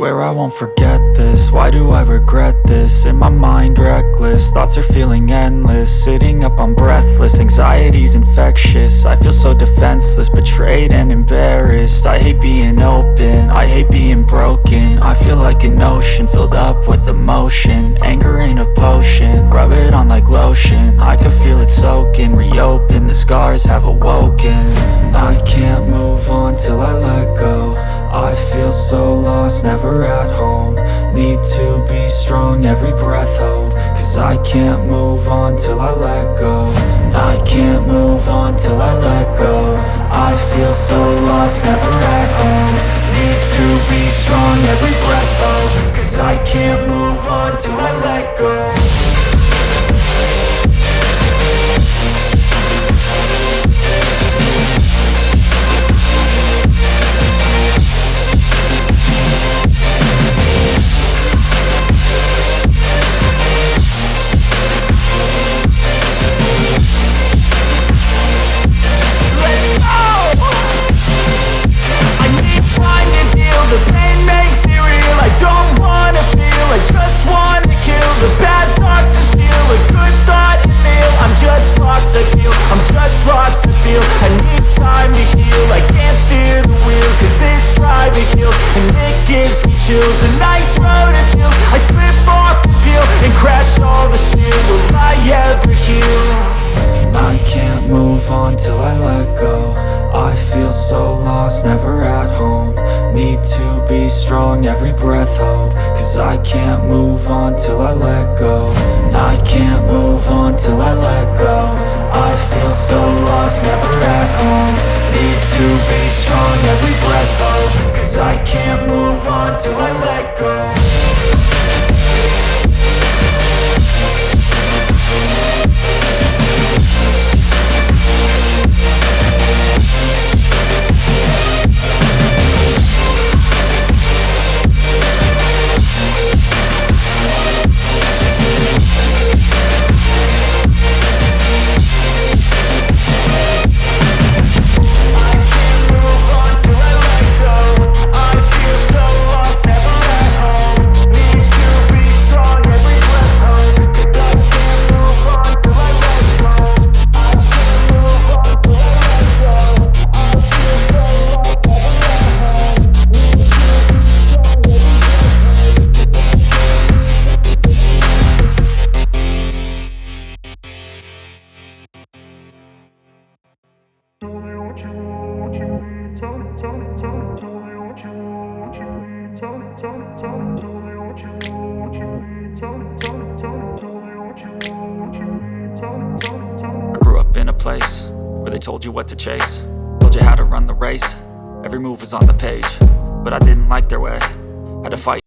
Swear I won't forget this, why do I regret this? In my mind reckless, thoughts are feeling endless. Sitting up I'm breathless, anxiety's infectious. I feel so defenseless, betrayed and embarrassed. I hate being open, I hate being broken. I feel like an ocean filled up with emotion. Anger ain't a potion, rub it on like lotion. I can feel it soaking, reopen, the scars have awoken. I can't move on till I let go. I feel so lost, never at home. Need to be strong, every breath hold. Cause I can't move on till I let go. I can't move on till I let go. I feel so lost, never at home. Need to be strong, every breath hold. Cause I can't move on till I let go. The pain makes it real, I don't wanna feel, I just wanna kill the bad thoughts and steal a good thought and feel. I'm just lost, I feel, I'm just lost, I feel. I need time to heal, I can't steer the wheel. Cause this drive it kills, and it gives me chills. A nice road it feels, I slip off the peel and crash all the steel. Will I ever heal? I can't move on till I let go. I feel so lost, never at home. Need to be strong, every breath hold. Cause I can't move on till I let go. I can't move on till I let go. I feel so lost, never at home. Need to be strong, every breath hold. Cause I can't move on till I let go. Told you what to chase, told you how to run the race. Every move was on the page, but I didn't like their way. Had to fight.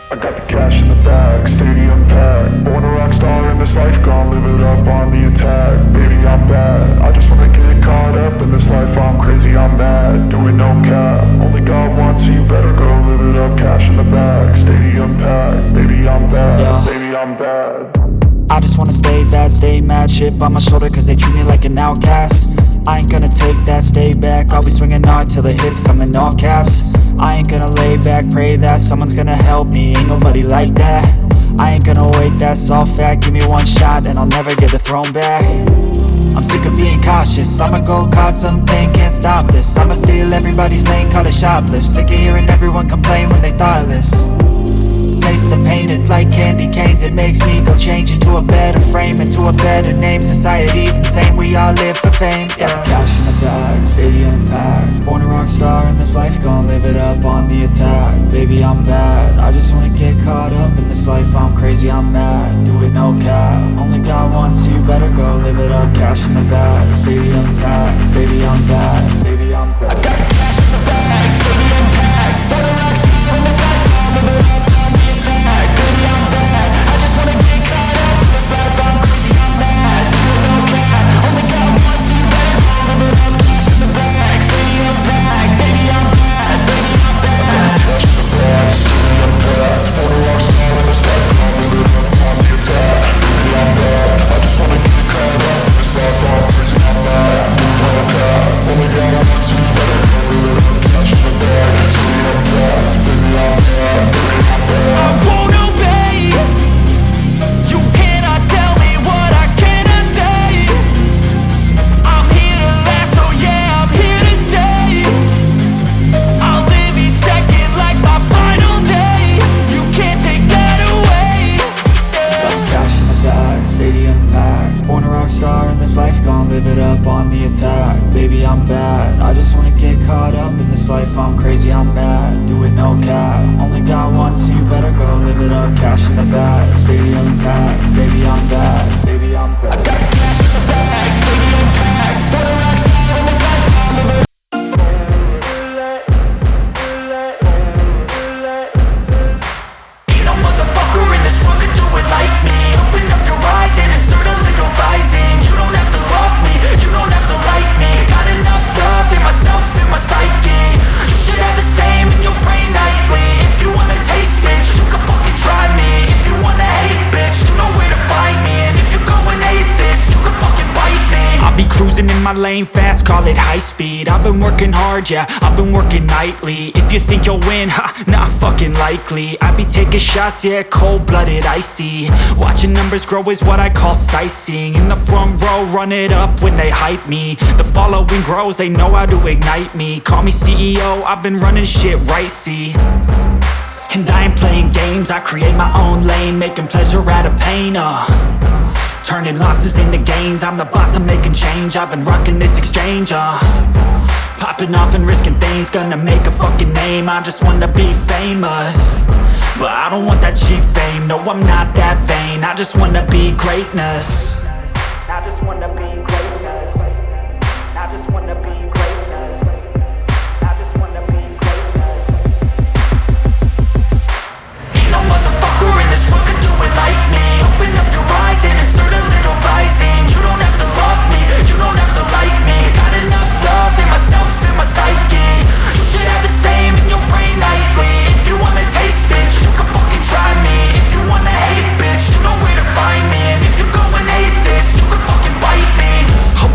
I got the cash in the bag, stadium packed. Born a rock star in this life, gon' live it up on the attack. Baby, I'm bad, I just wanna get caught up in this life. I'm crazy, I'm mad, doing no cap. Only God wants you, better go live it up. Cash in the bag, stadium packed. Baby, I'm bad, Yeah. baby, I'm bad. I just wanna stay bad, stay mad. Chip on my shoulder cause they treat me like an outcast. I ain't gonna take that, stay back. I'll be swinging hard till the hits come in all caps. I ain't gonna lay back, pray that someone's gonna help me. Ain't nobody like that. I ain't gonna wait, that's all fact. Give me one shot and I'll never get the throne back. I'm sick of being cautious, I'ma go cause some pain, can't stop this. I'ma steal everybody's lane, call it shoplift. Sick of hearing everyone complain when they thoughtless. Taste the pain, it's like candy canes. It makes me go change into a better frame, into a better name. Society's insane, we all live for fame, yeah. Cash in the bag, stadium packed. Born a rock star in this life, gon' live it up on the attack. Baby, I'm bad, I just wanna get caught up in this life. I'm crazy, I'm mad, do it no cap. Only God wants you, better go live it up. Cash in the bag, stadium packed. Baby, I'm bad, baby, I'm bad. I got the cash in the bag, stadium packed. Born a rock star in this life, gon' live it up on the attack. Baby, I'm bad, I just wanna get caught up in this life. I'm crazy, I'm mad, do it no cap. Only God wants you, better go live it up. Cash in the bag, stadium packed. Baby, I'm bad, baby, I'm bad. I got the cash in the bag, stadium packed. Born a rock star in this life, gon' live it up on the attack. Baby, I'm bad, I just wanna get caught up in this life. I'm crazy, I'm mad, do it no cap. Only God wants you, better go live it up. Cash in the bag, stadium packed. Baby, I'm bad, baby, I'm bad. I won't obey. You cannot tell me what I cannot say. I'm here to last, so yeah, I'm here to stay. I'll live each second like my final day. You can't take that away, yeah. Cash in the bag, stadium packed. Born a rock star in this life, gon' live it up on the attack. Baby, I'm bad, I just wanna get caught up in this life. I'm crazy, I'm mad, do it no cap. Only God wants you, better go live it up. Cash in the bag, stadium packed. Baby, I'm bad, baby, I'm bad. I got the cash in the bag, stadium packed. Born a rock star in this life, gon' live it up. Ain't no motherfucker in this world could do it like me. Open up your eyes and insert a little rising. You don't have to love me, you don't have to like me. Got enough love in myself, in my psyche. You should have the same in your brain nightly. If you wanna taste, bitch, you can fucking try me. If you wanna hate, bitch, you know where to find me. And if you go and hate this, you can fucking bite me. I'll be cruising in my lane fast, call it high speed. I've been working hard, yeah, I've been working nightly. If you think you'll win, ha, not fucking likely. I be taking shots, yeah, cold-blooded, icy. Watching numbers grow is what I call sightseeing. In the front row, run it up when they hype me. The following grows, they know how to ignite me. Call me CEO, I've been running shit right, see. And I ain't playing games, I create my own lane. Making pleasure out of pain, turning losses into gains. I'm the boss, I'm making change. I've been rocking this exchange, popping off and risking things. Gonna make a fucking name, I just wanna be famous. But I don't want that cheap fame, no, I'm not that vain. I just wanna be greatness. I just wanna be greatness. I just wanna be greatness. I just wanna be greatness. Ain't no motherfucker in this world could do it like me. Open up your eyes and insert a little rising. You don't have to love me, you don't have to like me. Got enough love in myself, in my psyche. You should have the same in your brain nightly. If you wanna taste, bitch, you can fucking try me. If you wanna hate, bitch, you know where to find me. And if you go and hate this, you can fucking bite me.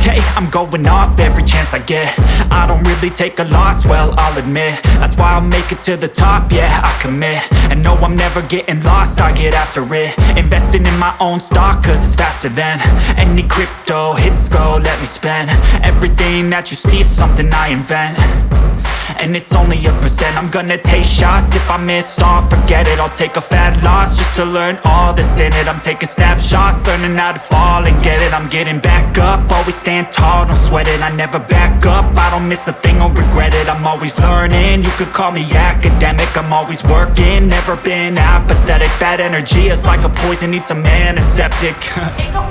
Okay, I'm going off every chance I get. I don't really take a loss, well, I'll admit. That's why I'll make it to the top, yeah, I commit. And no, I'm never getting lost, I get after it. Investing in my own stock, cause it's faster than any crypto hits go, let me spend. Everything that you see is something I invent. And it's only a percent. I'm gonna take shots. If I miss all, forget it. I'll take a fat loss just to learn all that's in it. I'm taking snapshots, learning how to fall and get it. I'm getting back up, always stand tall, don't sweat it. I never back up, I don't miss a thing or regret it. I'm always learning, you could call me academic. I'm always working, never been apathetic. Bad energy is like a poison, needs a antiseptic. Ain't no